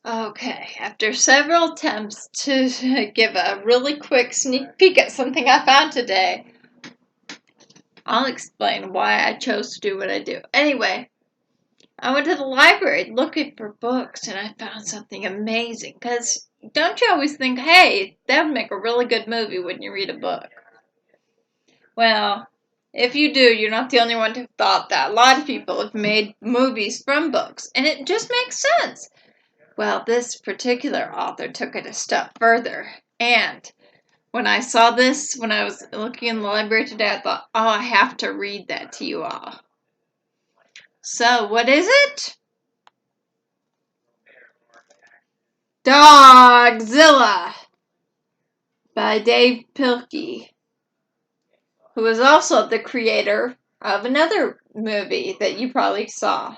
Okay, after several attempts to give a really quick sneak peek at something I found today, I'll explain why I chose to do what I do. Anyway, I went to the library looking for books and I found something amazing. Because don't you always think, hey, that would make a really good movie when you read a book? Well, if you do, you're not the only one who thought that. A lot of people have made movies from books, and it just makes sense. Well, this particular author took it a step further. And when I saw this, when I was looking in the library today, I thought, oh, I have to read that to you all. So, what is it? Dogzilla by Dav Pilkey, who is also the creator of another movie that you probably saw.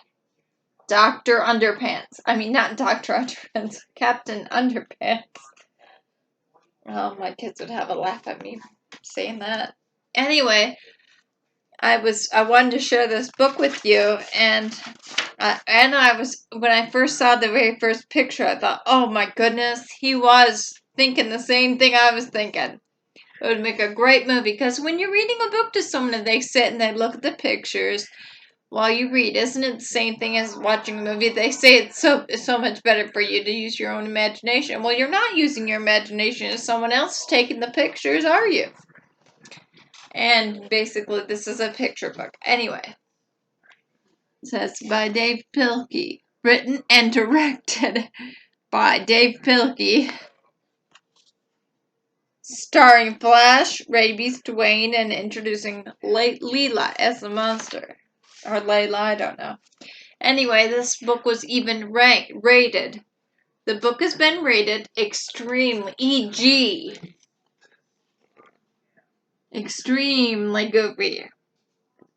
Dr. Underpants. I mean, not Dr. Underpants, Captain Underpants. Oh, my kids would have a laugh at me saying that. Anyway, I wanted to share this book with you, and I was, when I first saw the very first picture, I thought, oh my goodness, he was thinking the same thing I was thinking. It would make a great movie, because when you're reading a book to someone and they sit and they look at the pictures while you read, isn't it the same thing as watching a movie? They say it's so much better for you to use your own imagination. Well, you're not using your imagination if someone else is taking the pictures, are you? And basically, this is a picture book. Anyway, it says by Dav Pilkey, written and directed by Dav Pilkey, starring Flash, Rabies, Dwayne, and introducing Leela as the monster. Or Layla, I don't know. Anyway, this book was even rated. The book has been rated extremely, e.g., extremely goofy.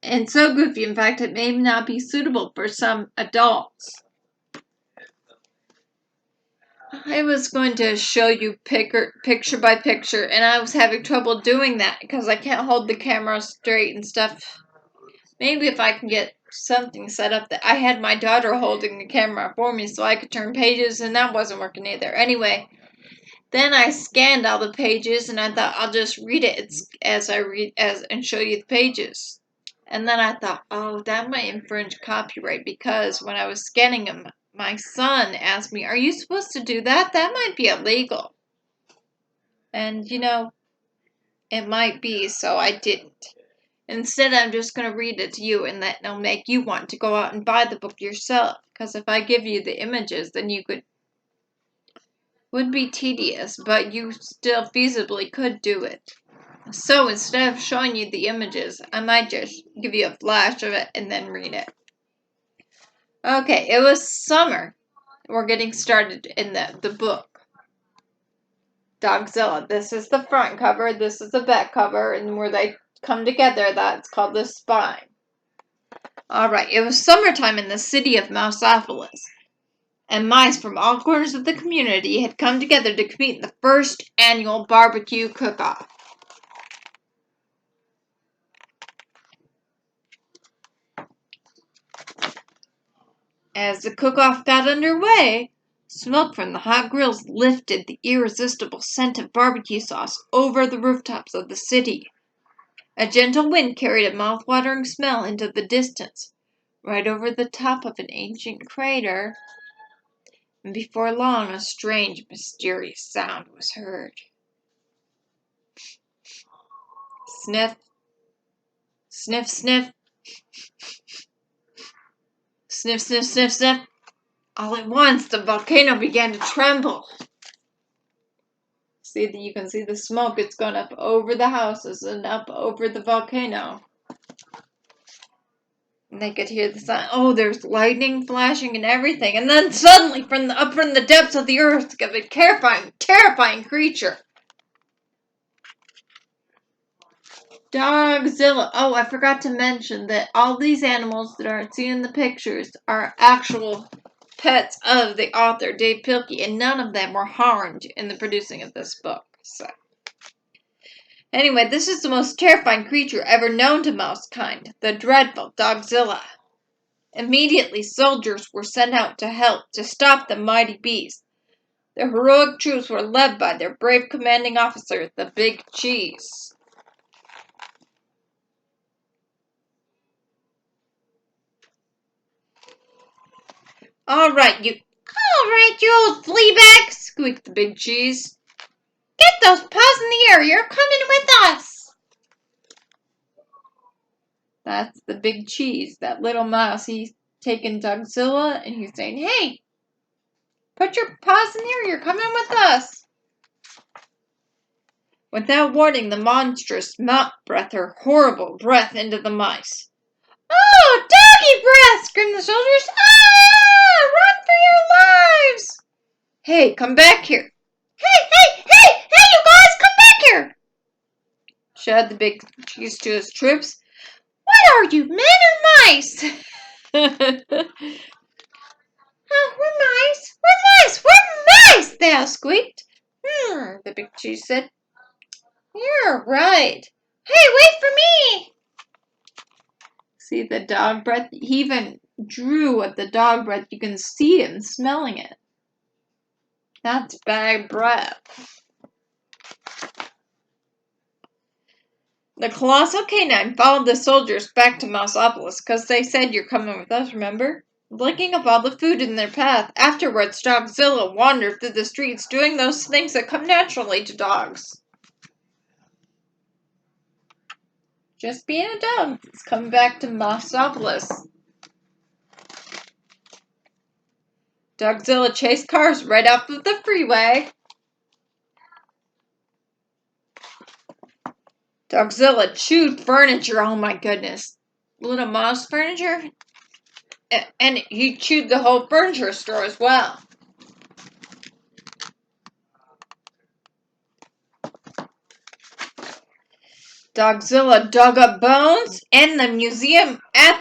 And so goofy, in fact, it may not be suitable for some adults. I was going to show you picture by picture, and I was having trouble doing that because I can't hold the camera straight and stuff. Maybe if I can get something set up that I had my daughter holding the camera for me so I could turn pages, and that wasn't working either. Anyway, then I scanned all the pages, and I thought I'll just read it as I read and show you the pages. And then I thought, oh, that might infringe copyright, because when I was scanning them, my son asked me, are you supposed to do that? That might be illegal. And, it might be, so I didn't. Instead, I'm just going to read it to you, and that'll make you want to go out and buy the book yourself. Because if I give you the images, then would be tedious, but you still feasibly could do it. So instead of showing you the images, I might just give you a flash of it and then read it. Okay, it was summer. We're getting started in the book. Dogzilla. This is the front cover, this is the back cover, and where they come together, that's called the spine. Alright, it was summertime in the city of Mouseopolis, and mice from all corners of the community had come together to compete in the first annual barbecue cook-off. As the cook-off got underway, smoke from the hot grills lifted the irresistible scent of barbecue sauce over the rooftops of the city. A gentle wind carried a mouth-watering smell into the distance, right over the top of an ancient crater, and before long a strange, mysterious sound was heard. Sniff, sniff, sniff, sniff, sniff, sniff, sniff. All at once, the volcano began to tremble. You can see the smoke. It's going up over the houses and up over the volcano. And they could hear the sound. Oh, there's lightning flashing and everything. And then suddenly, from the depths of the earth, came a terrifying creature. Dogzilla. Oh, I forgot to mention that all these animals that are seen in the pictures are actual pets of the author, Dav Pilkey, and none of them were harmed in the producing of this book. So, anyway, this is the most terrifying creature ever known to mousekind, the dreadful Dogzilla. Immediately, soldiers were sent out to help to stop the mighty beast. The heroic troops were led by their brave commanding officer, the Big Cheese. All right, you old flea bag, squeaked the Big Cheese. Get those paws in the air, you're coming with us. That's the Big Cheese, that little mouse. He's taking Dogzilla and he's saying, hey, put your paws in the air, you're coming with us. Without warning, the monstrous mouth breathed her horrible breath into the mice. Oh, doggy breath! Screamed the soldiers. Ah! Run for your lives! Hey, come back here. Hey, you guys, come back here! Shouted the Big Cheese to his troops. What are you, men or mice? Oh, we're mice, they all squeaked. The Big Cheese said. You're right. Hey, wait for me! See the dog breath? He even drew with the dog breath. You can see him smelling it. That's bad breath. The colossal canine followed the soldiers back to Mouseopolis because they said you're coming with us, remember? Licking up all the food in their path. Afterwards, Dogzilla wandered through the streets doing those things that come naturally to dogs. Just being a dog. It's coming back to Mouseopolis. Dogzilla chased cars right off of the freeway. Dogzilla chewed furniture. Oh my goodness. Little mouse furniture. And he chewed the whole furniture store as well. Dogzilla dug up bones at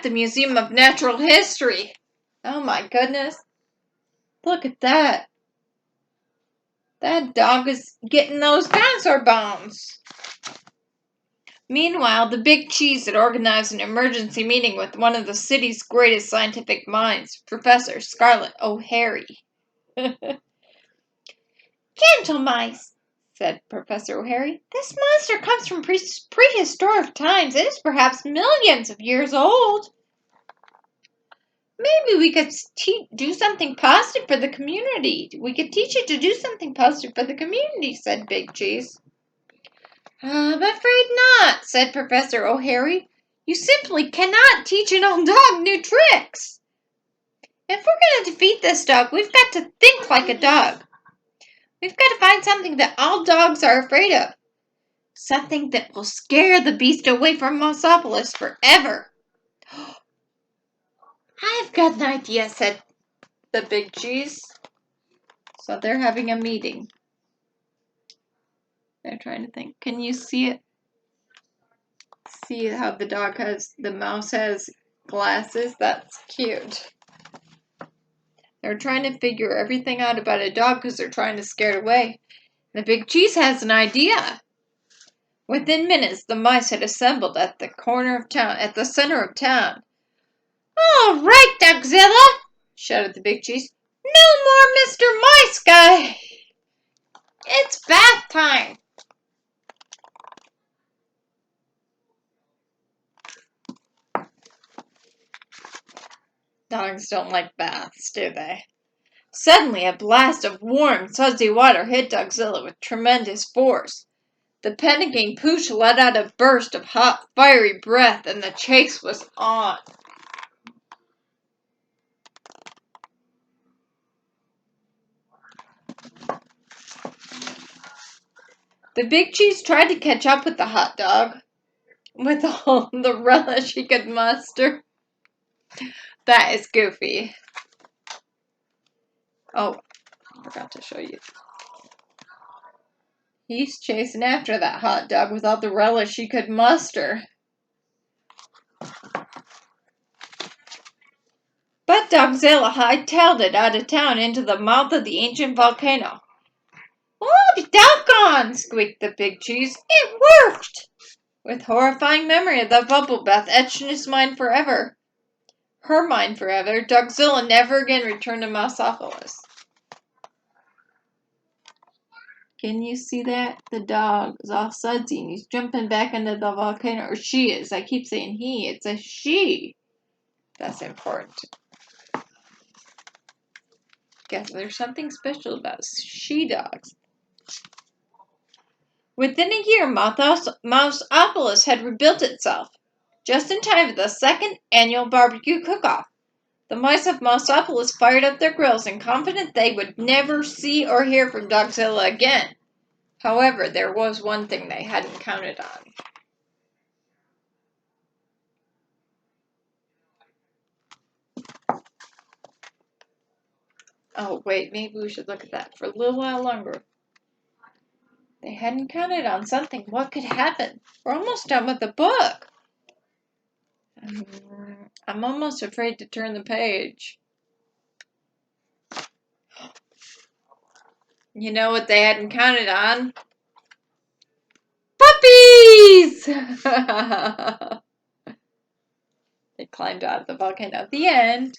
the Museum of Natural History. Oh my goodness. Look at that. That dog is getting those dinosaur bones. Meanwhile, the Big Cheese had organized an emergency meeting with one of the city's greatest scientific minds, Professor Scarlett O'Hare. Gentle mice, said Professor O'Hare. This monster comes from prehistoric times. It is perhaps millions of years old. Maybe we could do something positive for the community. We could teach it to do something positive for the community, said Big Cheese. I'm afraid not, said Professor O'Hare. You simply cannot teach an old dog new tricks. If we're going to defeat this dog, we've got to think like a dog. We've got to find something that all dogs are afraid of. Something that will scare the beast away from Mouseopolis forever. I've got an idea, said the Big Cheese. So they're having a meeting. They're trying to think. Can you see it? See how the mouse has glasses? That's cute. They're trying to figure everything out about a dog because they're trying to scare it away. The Big Cheese has an idea. Within minutes, the mice had assembled at the center of town. All right, Dogzilla, shouted the Big Cheese. No more Mr. Mice Guy. It's bath time. Dogs don't like baths, do they? Suddenly, a blast of warm, sudsy water hit Dogzilla with tremendous force. The panicking pooch let out a burst of hot, fiery breath, and the chase was on. The Big Cheese tried to catch up with the hot dog with all the relish he could muster. That is goofy. Oh, I forgot to show you. He's chasing after that hot dog with all the relish he could muster. But Dogzilla hightailed it out of town into the mouth of the ancient volcano. Oh, the doggone! Squeaked the Big Cheese. It worked! With horrifying memory of the bubble bath etched in his mind forever. her mind forever. Dogzilla never again returned to Mouseopolis. Can you see that? The dog is all sudsy and he's jumping back into the volcano. Or she is. I keep saying he. It's a she. That's important. Guess there's something special about she-dogs. Within a year, Mouseopolis had rebuilt itself, just in time for the second annual barbecue cook-off. The mice of Mouseopolis fired up their grills and confident they would never see or hear from Dogzilla again. However, there was one thing they hadn't counted on. Oh, wait, maybe we should look at that for a little while longer. They hadn't counted on something. What could happen? We're almost done with the book. I'm almost afraid to turn the page. You know what they hadn't counted on? Puppies! They climbed out of the volcano. The end.